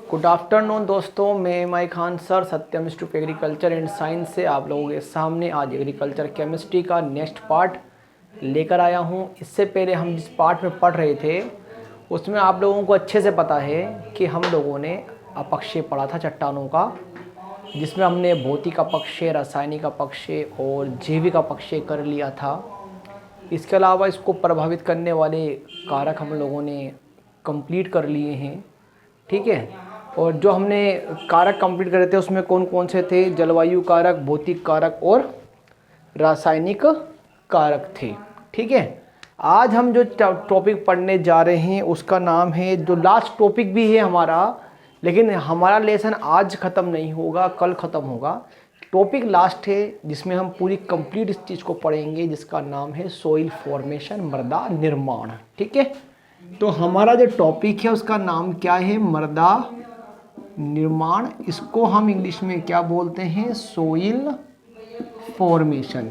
Good afternoon दोस्तों, मैं माई Khan sir Satyam institute agriculture and science से आप लोगों के सामने आज एग्रीकल्चर केमिस्ट्री का नेक्स्ट पार्ट लेकर आया हूं। इससे पहले हम जिस पार्ट में पढ़ रहे थे उसमें आप लोगों को अच्छे से पता है कि हम लोगों ने अपक्षय पढ़ा था चट्टानों का, जिसमें हमने भौतिक अपक्षय, रासायनिक अपक्षय और जैविक अपक्षय कर लिया था। इसके अलावा इसको प्रभावित करने वाले कारक हम लोगों ने कंप्लीट कर लिए हैं, ठीक है। और जो हमने कारक कंप्लीट करे थे उसमें कौन कौन से थे? जलवायु कारक, भौतिक कारक और रासायनिक कारक थे, ठीक है। आज हम जो टॉपिक पढ़ने जा रहे हैं उसका नाम है, जो लास्ट टॉपिक भी है हमारा, लेकिन हमारा लेसन आज ख़त्म नहीं होगा, कल ख़त्म होगा। टॉपिक लास्ट है जिसमें हम पूरी कंप्लीट इस चीज़ को पढ़ेंगे, जिसका नाम है सोइल फॉर्मेशन, मृदा निर्माण, ठीक है। तो हमारा जो टॉपिक है उसका नाम क्या है? मृदा निर्माण। इसको हम इंग्लिश में क्या बोलते हैं? सोइल फॉर्मेशन,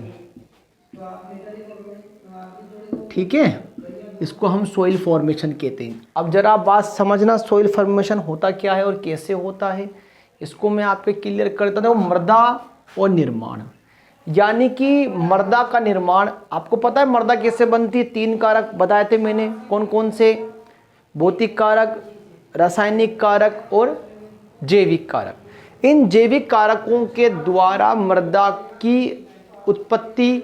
ठीक है। इसको हम सोइल फॉर्मेशन कहते हैं। अब जरा आप बात समझना, सोइल फॉर्मेशन होता क्या है और कैसे होता है, इसको मैं आपको क्लियर करता हूँ। मृदा और निर्माण, यानी कि मृदा का निर्माण। आपको पता है मृदा कैसे बनती है? 3 कारक बताए थे मैंने। कौन कौन से? भौतिक कारक, रासायनिक कारक और जैविक कारक। इन जैविक कारकों के द्वारा मृदा की उत्पत्ति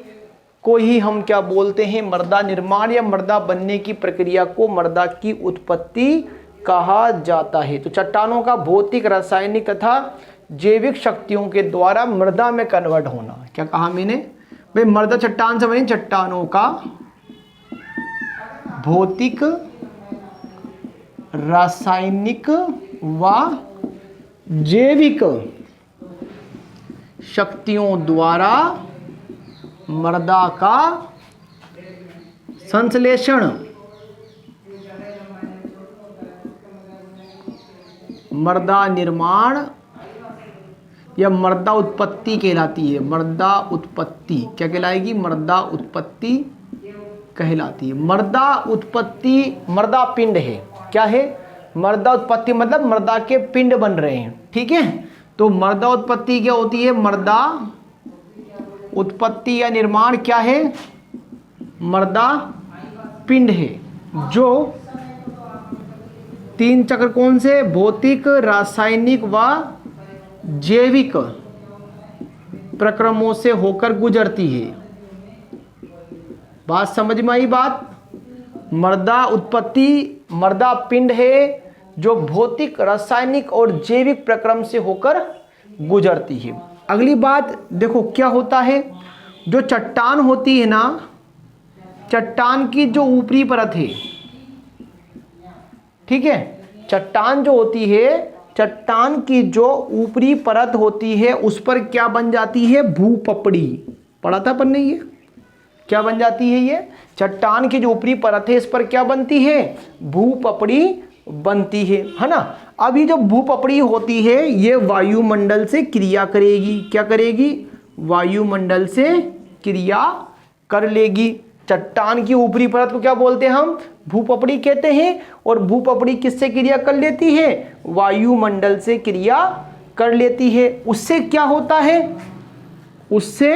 को ही हम क्या बोलते हैं? मृदा निर्माण या मृदा बनने की प्रक्रिया को मृदा की उत्पत्ति कहा जाता है। तो चट्टानों का भौतिक, रासायनिक तथा जैविक शक्तियों के द्वारा मृदा में कन्वर्ट होना। क्या कहा मैंने भाई? मृदा चट्टान से बनी, चट्टानों का भौतिक, रासायनिक व जैविक शक्तियों द्वारा मृदा का संश्लेषण, मृदा निर्माण या मृदा उत्पत्ति कहलाती है। मृदा उत्पत्ति क्या कहलाएगी? मृदा उत्पत्ति कहलाती है। मृदा उत्पत्ति, मृदा पिंड है। क्या है? मृदा उत्पत्ति मतलब मृदा के पिंड बन रहे हैं, ठीक है। तो मृदा उत्पत्ति क्या होती है? मृदा उत्पत्ति या निर्माण क्या है? मृदा पिंड है, जो 3 चक्र कौन से? भौतिक, रासायनिक व जैविक प्रक्रमों से होकर गुजरती है। बात समझ में आई? बात, मृदा उत्पत्ति मृदा पिंड है जो भौतिक, रासायनिक और जैविक प्रक्रम से होकर गुजरती है। अगली बात देखो क्या होता है। जो चट्टान होती है ना, चट्टान की जो ऊपरी परत है, ठीक है, चट्टान जो होती है, चट्टान की जो ऊपरी परत होती है उस पर क्या बन जाती है? भूपपड़ी। पढ़ा था पर नहीं है? क्या बन जाती है? ये चट्टान की जो ऊपरी परत है इस पर क्या बनती है? भूपपड़ी बनती है ना। अब ये जो भूपपड़ी होती है ये वायुमंडल से क्रिया करेगी। क्या करेगी? वायुमंडल से क्रिया कर लेगी। चट्टान की ऊपरी परत को क्या बोलते हैं हम? भूपपड़ी कहते हैं। और भूपपड़ी किससे क्रिया कर लेती है? वायुमंडल से क्रिया कर लेती है। उससे क्या होता है? उससे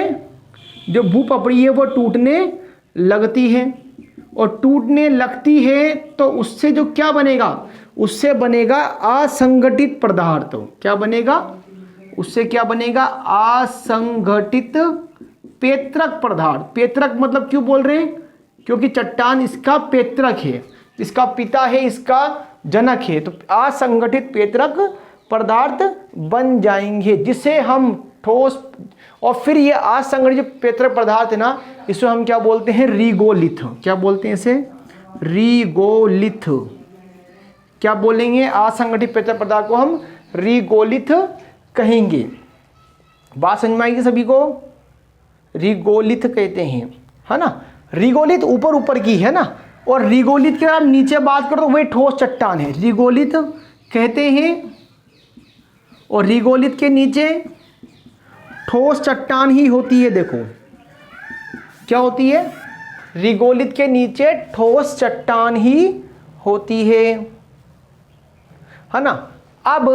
जो भूपपड़ी है वो टूटने लगती है, और टूटने लगती है तो उससे जो क्या बनेगा? उससे बनेगा असंगठित पदार्थ। क्या बनेगा? उससे क्या बनेगा? असंगठित पेत्रक पदार्थ। पेत्रक मतलब क्यों बोल रहे हैं? क्योंकि चट्टान इसका पेत्रक है, इसका पिता है, इसका जनक है। तो असंगठित पेत्रक पदार्थ बन जाएंगे, जिसे हम ठोस, और फिर ये असंगठित पेत्रक पदार्थ है ना, इसको हम क्या बोलते हैं? रिगोलिथ। क्या बोलते हैं इसे? रिगोलिथ। क्या बोलेंगे? असंगठित पेत्रक पदार्थ को हम रिगोलिथ कहेंगे। बात समझ में आएगी सभी को? रिगोलिथ कहते हैं, है ना। रिगोलिथ ऊपर ऊपर की है ना, और रिगोलिथ के आप नीचे बात करो तो वही ठोस चट्टान है, रिगोलिथ कहते हैं। और रिगोलिथ के नीचे ठोस चट्टान ही होती है। देखो क्या होती है? रिगोलिथ के नीचे ठोस चट्टान ही होती है ना। अब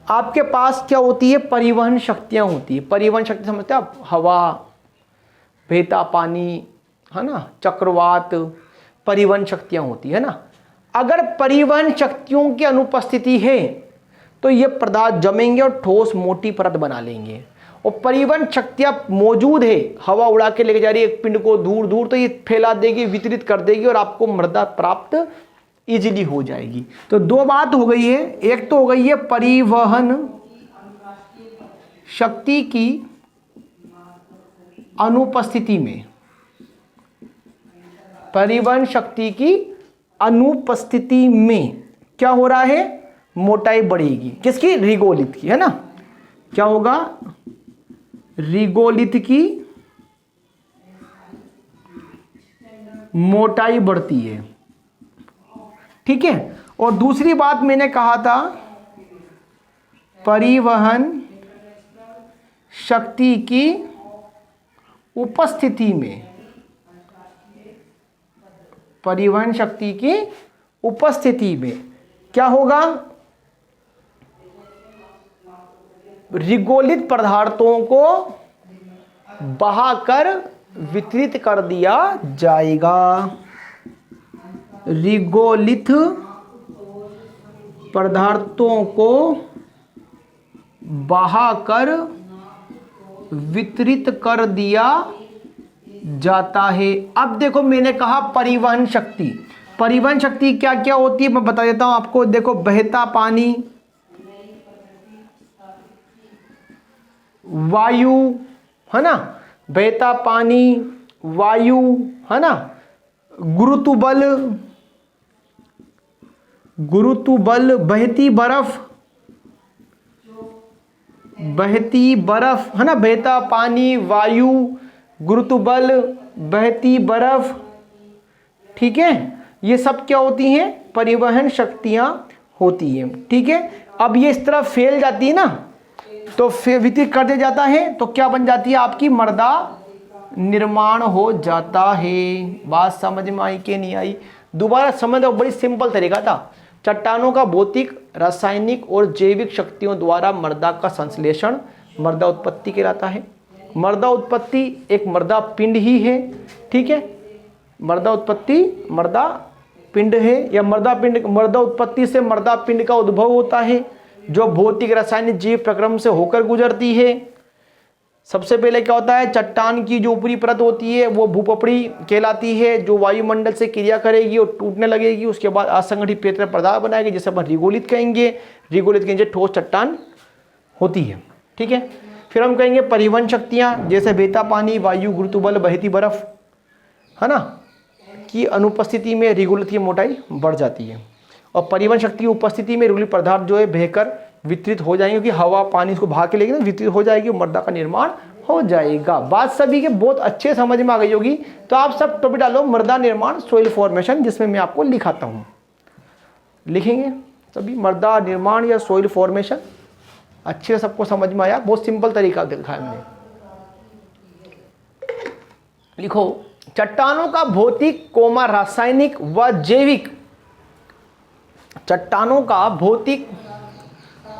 आपके पास क्या होती है, परिवहन शक्तियां होती है। परिवहन शक्ति समझते हैं आप, हवा, बहता पानी, है ना, चक्रवात, परिवहन शक्तियां होती है ना। अगर परिवहन शक्तियों की अनुपस्थिति है तो ये पदार्थ जमेंगे और ठोस मोटी परत बना लेंगे। और परिवहन शक्तियां मौजूद है, हवा उड़ा के लेके जा रही है एक पिंड को दूर दूर, तो ये फैला देगी, वितरित कर देगी और आपको मृदा प्राप्त इजीली हो जाएगी। तो दो बात हो गई है, एक तो हो गई है परिवहन शक्ति की अनुपस्थिति में, परिवहन शक्ति की अनुपस्थिति में क्या हो रहा है, मोटाई बढ़ेगी। किसकी, रिगोलित की, है ना। क्या होगा, रिगोलित की मोटाई बढ़ती है, ठीक है। और दूसरी बात मैंने कहा था, परिवहन शक्ति की उपस्थिति में, परिवहन शक्ति की उपस्थिति में क्या होगा, रिगोलित पदार्थों को बहाकर वितरित कर दिया जाएगा। रिगोलित पदार्थों को बहाकर वितरित कर दिया जाता है। अब देखो मैंने कहा परिवहन शक्ति, परिवहन शक्ति क्या क्या होती है मैं बता देता हूं आपको। देखो, बहता पानी, वायु, है ना, बहता पानी, वायु, है ना, गुरुत्वबल, गुरुत्वबल, बहती बर्फ, बहती बर्फ, है ना, बहता पानी, वायु, गुरुत्वबल, बहती बर्फ, ठीक है। ये सब क्या होती हैं, परिवहन शक्तियां होती हैं, ठीक है। अब ये इस तरह फैल जाती है ना, तो फिर वितरित कर दिया जाता है, तो क्या बन जाती है, आपकी मृदा निर्माण हो जाता है। बात समझ में आई कि नहीं आई, दोबारा समझ लो, बड़ी सिंपल तरीका था। चट्टानों का भौतिक, रासायनिक और जैविक शक्तियों द्वारा मृदा का संश्लेषण मृदा उत्पत्ति कहलाता है। मृदा उत्पत्ति एक मृदा पिंड ही है, ठीक है। मृदा उत्पत्ति मृदा पिंड है, या मृदा उत्पत्ति से मृदा पिंड का उद्भव होता है, जो भौतिक, रासायनिक, जीव प्रक्रम से होकर गुजरती है। सबसे पहले क्या होता है, चट्टान की जो ऊपरी परत होती है वो भूपपड़ी कहलाती है, जो वायुमंडल से क्रिया करेगी और टूटने लगेगी। उसके बाद असंगठित पेट पदार्थ बनाएगी, जिसे अपन रिगोलित कहेंगे। रिगोलित के नीचे ठोस चट्टान होती है, ठीक है। फिर हम कहेंगे परिवहन शक्तियाँ, जैसे बहता पानी, वायु, गुरुत्वबल, बहती बर्फ, है ना, की अनुपस्थिति में रिगोलित की मोटाई बढ़ जाती है। और परिवहन शक्ति की उपस्थिति में रिगोलित पदार्थ जो है बहकर वितरित हो जाएंगे, क्योंकि हवा पानी इसको बहा के लेगी ना, वितरित हो जाएगी, मृदा का निर्माण हो जाएगा। बात सभी के बहुत अच्छे समझ में आ गई होगी। तो आप सब टॉपिक डालो, मृदा निर्माण, सोइल फॉर्मेशन, जिसमें मैं आपको लिखाता हूँ, लिखेंगे सभी मृदा निर्माण या सोइल फॉर्मेशन। अच्छे से सबको समझ में आया, बहुत सिंपल तरीका दिखाया मैंने। लिखो, चट्टानों का भौतिक, रासायनिक व जैविक, चट्टानों का भौतिक,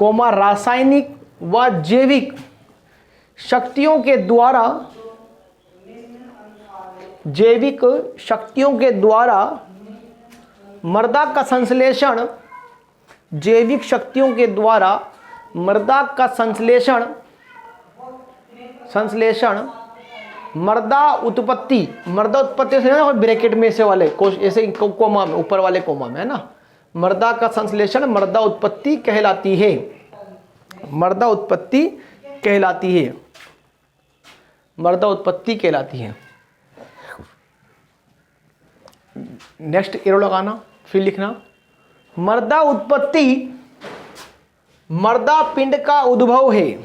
रासायनिक व जैविक शक्तियों के द्वारा, जैविक शक्तियों के द्वारा मृदा का संश्लेषण, जैविक शक्तियों के द्वारा मृदा का संश्लेषण, मृदा उत्पत्ति, मृदा उत्पत्ति से ना ब्रैकेट में से वाले ऐसे कोमा में, ऊपर वाले कोमा में, है ना, मृदा का संश्लेषण मृदा उत्पत्ति कहलाती है, मृदा उत्पत्ति कहलाती है, मृदा उत्पत्ति कहलाती है। नेक्स्ट एरो लगाना, फिर लिखना, मृदा उत्पत्ति मृदा पिंड का उद्भव है,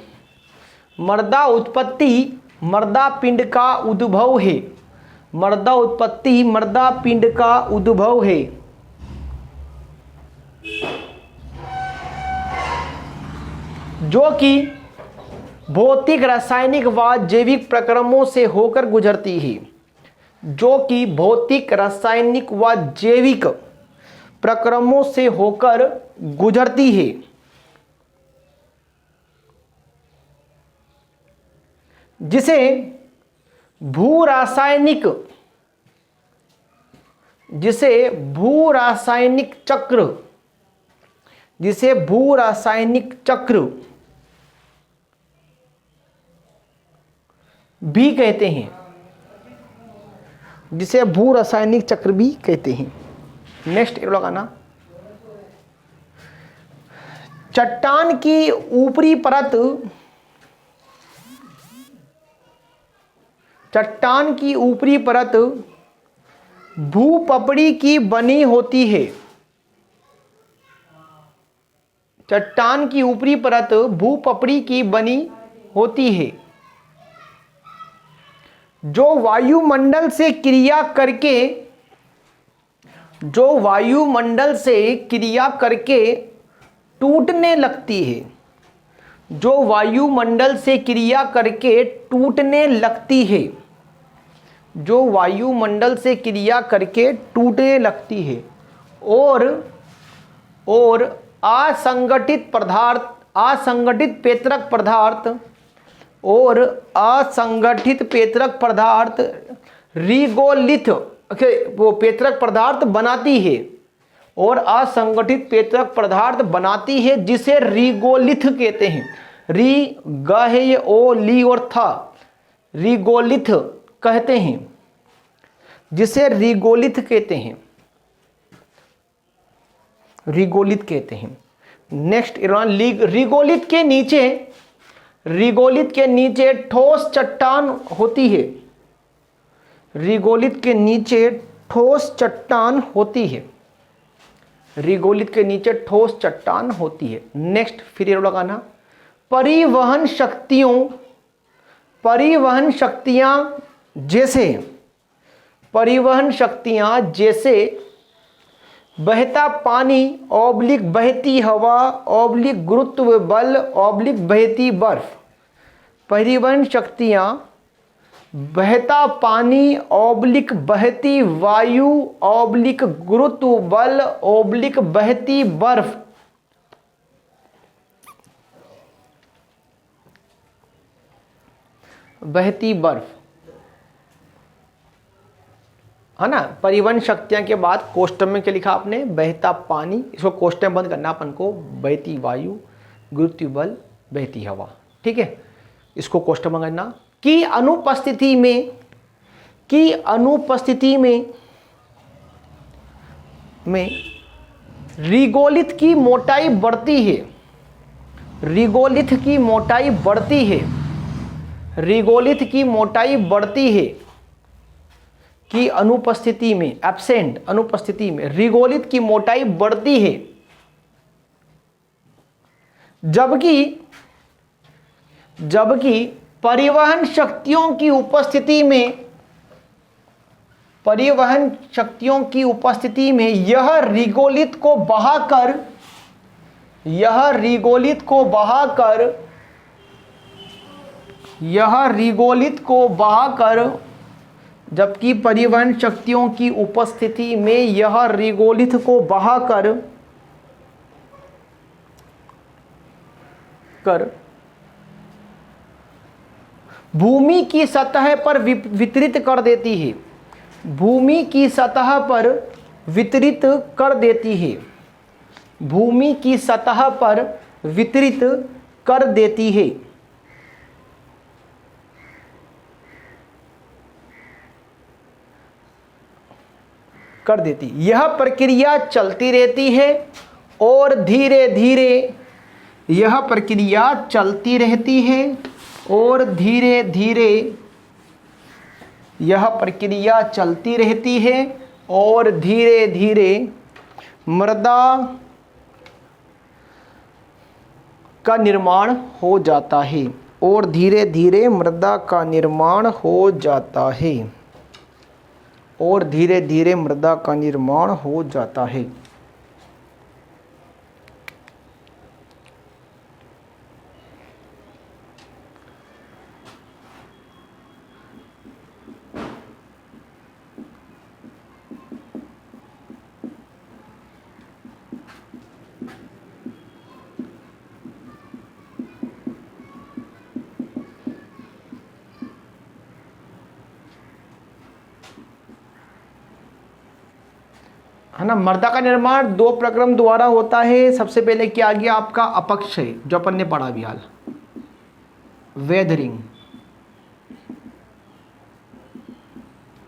मृदा उत्पत्ति मृदा पिंड का उद्भव है, मृदा उत्पत्ति मृदा पिंड का उद्भव है। जो कि भौतिक, रासायनिक व जैविक प्रक्रमों से होकर गुजरती है, जो कि भौतिक, रासायनिक व जैविक प्रक्रमों से होकर गुजरती है। जिसे भूरासायनिक चक्र भी कहते हैं। जिसे भूरासायनिक चक्र भी कहते हैं। नेक्स्ट ये लगाना, चट्टान की ऊपरी परत भूपपड़ी की बनी होती है। चट्टान की ऊपरी परत भूपपड़ी की बनी होती है, जो वायुमंडल से क्रिया करके टूटने लगती है। जो वायुमंडल से क्रिया करके टूटने लगती है। जो वायुमंडल से क्रिया करके टूटने लगती है और असंगठित पेत्रक पदार्थ रिगोलिथ वो पेत्रक पदार्थ बनाती है और असंगठित पेत्रक पदार्थ बनाती है, जिसे रिगोलिथ कहते हैं। री ग है ये ओ ली और था, रिगोलिथ कहते हैं, जिसे रिगोलिथ कहते हैं। नेक्स्ट रिगोलिथ के नीचे ठोस चट्टान होती है। रिगोलिथ के नीचे ठोस चट्टान होती है। नेक्स्ट फिर ये लगाना, परिवहन शक्तियां जैसे बहता पानी / बहती हवा / गुरुत्व बल / बहती बर्फ। परिवहन शक्तियां बहता पानी / बहती वायु / गुरुत्व बल / बहती बर्फ। है ना। परिवहन शक्तियां के बाद कोष्टक में क्या लिखा आपने, बहता पानी, इसको कोष्टक बंद करना अपन को, बहती वायु, गुरुत्व बल, बहती हवा। ठीक है, इसको कोष्टक बंद करना। की अनुपस्थिति में रिगोलिथ की मोटाई बढ़ती है। की अनुपस्थिति में, एब्सेंट अनुपस्थिति में रिगोलिथ की मोटाई बढ़ती है, जबकि परिवहन शक्तियों की उपस्थिति में यह रिगोलिथ को बहाकर जबकि परिवहन शक्तियों की उपस्थिति में यह रिगोलिथ को बहाकर भूमि की सतह पर वितरित कर देती है। भूमि की सतह पर वितरित कर देती है। यह प्रक्रिया चलती रहती है और धीरे धीरे यह प्रक्रिया चलती रहती है और धीरे धीरे यह प्रक्रिया चलती रहती है और धीरे धीरे मृदा का निर्माण हो जाता है। और धीरे धीरे मृदा का निर्माण हो जाता है। और धीरे धीरे मृदा का निर्माण हो जाता है। है ना। मृदा का निर्माण दो प्रक्रम द्वारा होता है। सबसे पहले क्या आ गया आपका अपक्षय, जो अपन ने पढ़ा भी हाल, वेदरिंग,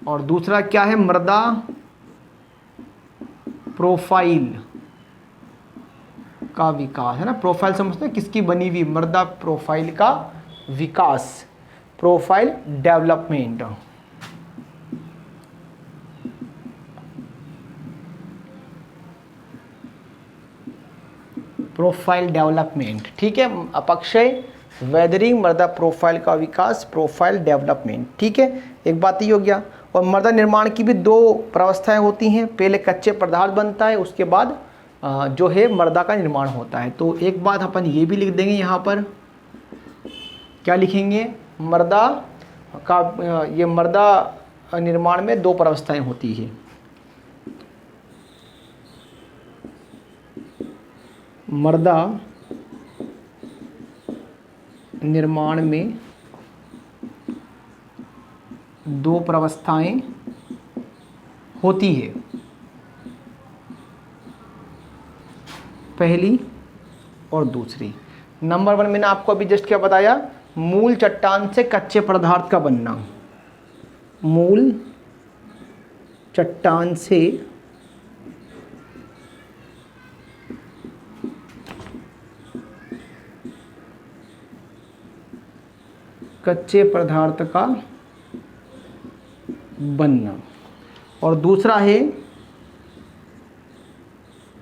और दूसरा क्या है मृदा प्रोफाइल का विकास, है ना। प्रोफाइल समझते हैं किसकी बनी हुई, मृदा प्रोफाइल का विकास, प्रोफाइल डेवलपमेंट। प्रोफाइल डेवलपमेंट, ठीक है। अपक्षय, वेदरिंग, मृदा प्रोफाइल का विकास, प्रोफाइल डेवलपमेंट, ठीक है। एक बात ये हो गया। और मृदा निर्माण की भी दो प्रावस्थाएं होती हैं। पहले कच्चे पदार्थ बनता है, उसके बाद जो है मृदा का निर्माण होता है। तो एक बात अपन ये भी लिख देंगे यहाँ पर, क्या लिखेंगे, मृदा का, ये मृदा निर्माण में दो प्रावस्थाएं होती है। मृदा निर्माण में दो प्रावस्थाएं होती है, पहली और दूसरी। नंबर 1 मैंने आपको अभी जस्ट क्या बताया, मूल चट्टान से कच्चे पदार्थ का बनना। मूल चट्टान से कच्चे पदार्थ का बनना, और दूसरा है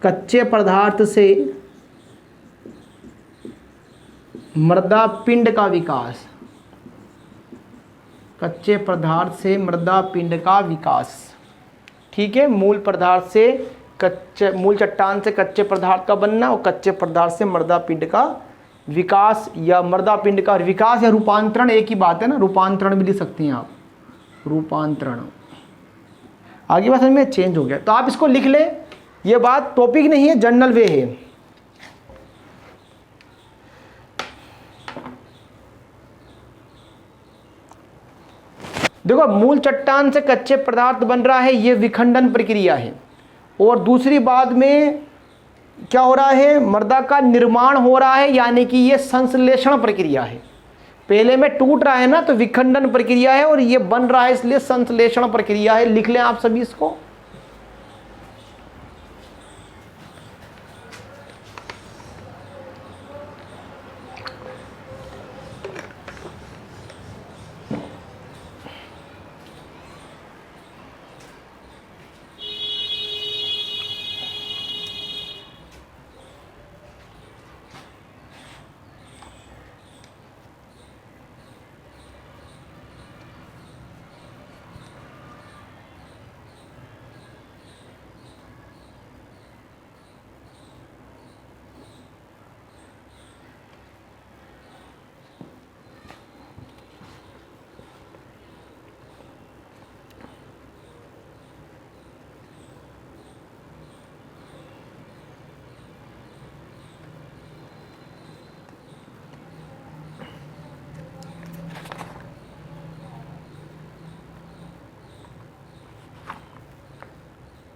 कच्चे पदार्थ से मृदा पिंड का विकास। कच्चे पदार्थ से मृदा पिंड का विकास, ठीक है। मूल पदार्थ से मूल चट्टान से कच्चे पदार्थ का बनना और कच्चे पदार्थ से मृदा पिंड का विकास, या मृदा पिंड का विकास या रूपांतरण एक ही बात है ना। रूपांतरण भी लिख सकते हैं आप, रूपांतरण। आगे बात में चेंज हो गया तो आप इसको लिख ले। ये बात टॉपिक नहीं है, जनरल वे है। देखो, मूल चट्टान से कच्चे पदार्थ बन रहा है, ये विखंडन प्रक्रिया है। और दूसरी बात में क्या हो रहा है, मृदा का निर्माण हो रहा है, यानी कि ये संश्लेषण प्रक्रिया है। पहले में टूट रहा है ना, तो विखंडन प्रक्रिया है, और ये बन रहा है इसलिए संश्लेषण प्रक्रिया है। लिख लें आप सभी इसको।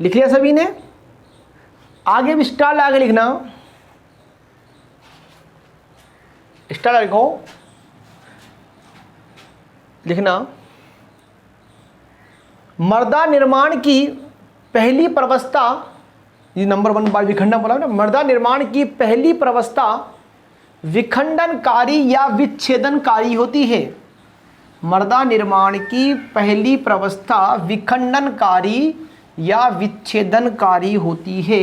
लिख लिया सभी ने? आगे भी स्टार लगा के लिखना, स्टार लिखो, लिखना। मृदा निर्माण की पहली प्रावस्था, ये नंबर 1 बार विखंडन बोला ना। मृदा निर्माण की पहली प्रावस्था विखंडनकारी या विच्छेदनकारी होती है। मृदा निर्माण की पहली प्रावस्था विखंडनकारी या विच्छेदनकारी होती है,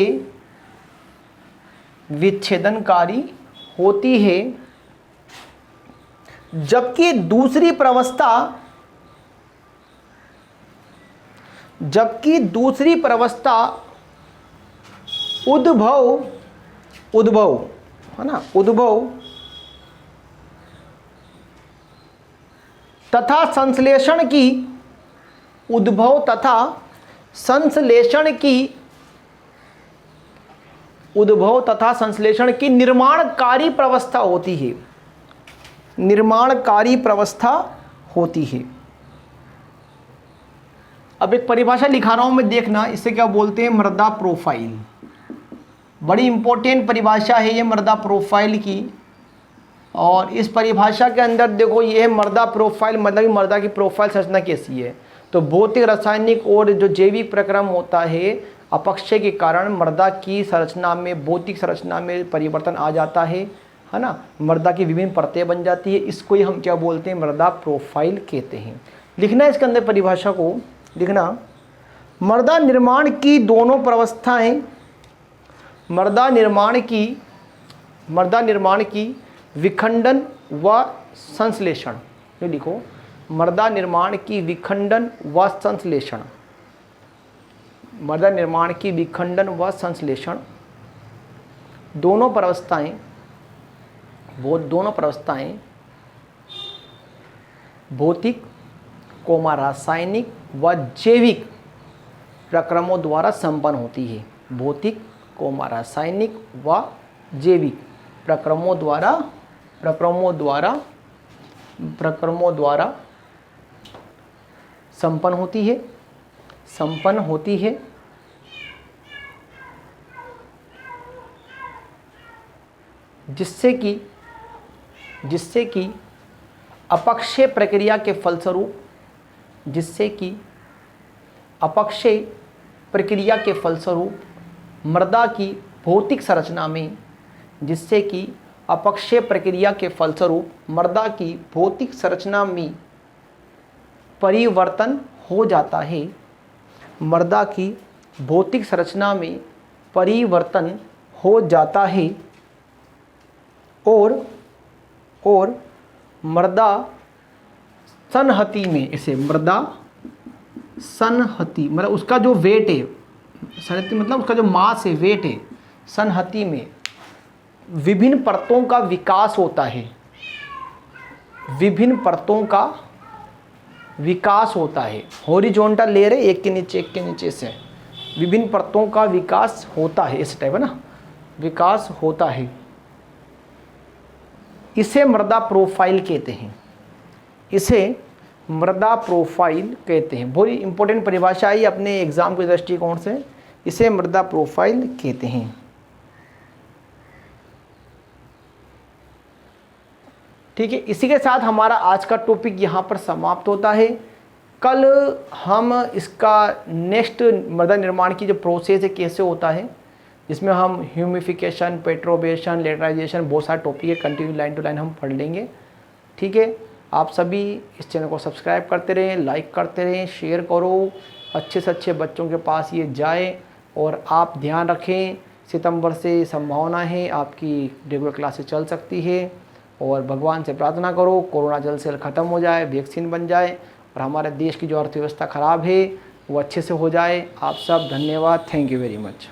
विच्छेदनकारी होती है, जबकि दूसरी प्रावस्था उद्भव है ना, उद्भव तथा संश्लेषण की, उद्भव तथा संश्लेषण की निर्माणकारी प्रावस्था होती है, निर्माणकारी प्रावस्था होती है। अब एक परिभाषा लिखा रहा हूं मैं, देखना इसे क्या बोलते हैं, मृदा प्रोफाइल। बड़ी इंपॉर्टेंट परिभाषा है ये मृदा प्रोफाइल की। और इस परिभाषा के अंदर देखो ये है मृदा प्रोफाइल, मतलब मृदा की प्रोफाइल संरचना कैसी है। तो भौतिक, रासायनिक और जो जैविक प्रक्रम होता है, अपक्षय के कारण मृदा की संरचना में, भौतिक संरचना में परिवर्तन आ जाता है ना। मृदा की विभिन्न परतें बन जाती है, इसको ही हम क्या बोलते हैं, मृदा प्रोफाइल कहते हैं। लिखना इसके अंदर परिभाषा को, लिखना मृदा निर्माण की दोनों प्रवस्थाएं, मृदा निर्माण की विखंडन व संश्लेषण, ये लिखो, मृदा निर्माण की विखंडन व संश्लेषण, मृदा निर्माण की विखंडन व संश्लेषण, दोनों प्रवस्थाएं, वो दोनों प्रवस्थाएं भौतिक, रासायनिक व जैविक प्रक्रमों द्वारा संपन्न होती है। भौतिक, रासायनिक व जैविक प्रक्रमों द्वारा संपन्न होती है, जिससे कि अपक्षय प्रक्रिया के फलस्वरूप मृदा की भौतिक संरचना में, जिससे कि अपक्षय प्रक्रिया के फलस्वरूप मृदा की भौतिक संरचना में परिवर्तन हो जाता है। मृदा की भौतिक संरचना में परिवर्तन हो जाता है और मृदा संहति में, इसे मृदा संहति मतलब उसका जो वेट है, संहति मतलब उसका जो मास है, वेट है, संहति में विभिन्न परतों का विकास होता है, विभिन्न परतों का विकास होता है। हॉरिजॉन्टल लेयर है, एक के नीचे से विभिन्न परतों का विकास होता है, इस टाइप है ना, विकास होता है। इसे मृदा प्रोफाइल कहते हैं, इसे मृदा प्रोफाइल कहते हैं। बहुत इंपॉर्टेंट परिभाषा है अपने एग्जाम के दृष्टिकोण से, इसे मृदा प्रोफाइल कहते हैं। ठीक है, इसी के साथ हमारा आज का टॉपिक यहाँ पर समाप्त होता है। कल हम इसका नेक्स्ट मृदा निर्माण की जो प्रोसेस है कैसे होता है, जिसमें हम ह्यूमिफिकेशन, पेट्रोबेशन, लेटराइजेशन, बहुत सारे टॉपिक है, कंटिन्यू लाइन टू लाइन हम पढ़ लेंगे। ठीक है, आप सभी इस चैनल को सब्सक्राइब करते रहें, लाइक करते रहें, शेयर करो, अच्छे से अच्छे बच्चों के पास ये जाए। और आप ध्यान रखें, सितंबर से संभावना है आपकी रेगुलर क्लासेस चल सकती है। और भगवान से प्रार्थना करो कोरोना जल्द से जल्द ख़त्म हो जाए, वैक्सीन बन जाए और हमारे देश की जो अर्थव्यवस्था ख़राब है वो अच्छे से हो जाए। आप सब धन्यवाद, थैंक यू वेरी मच।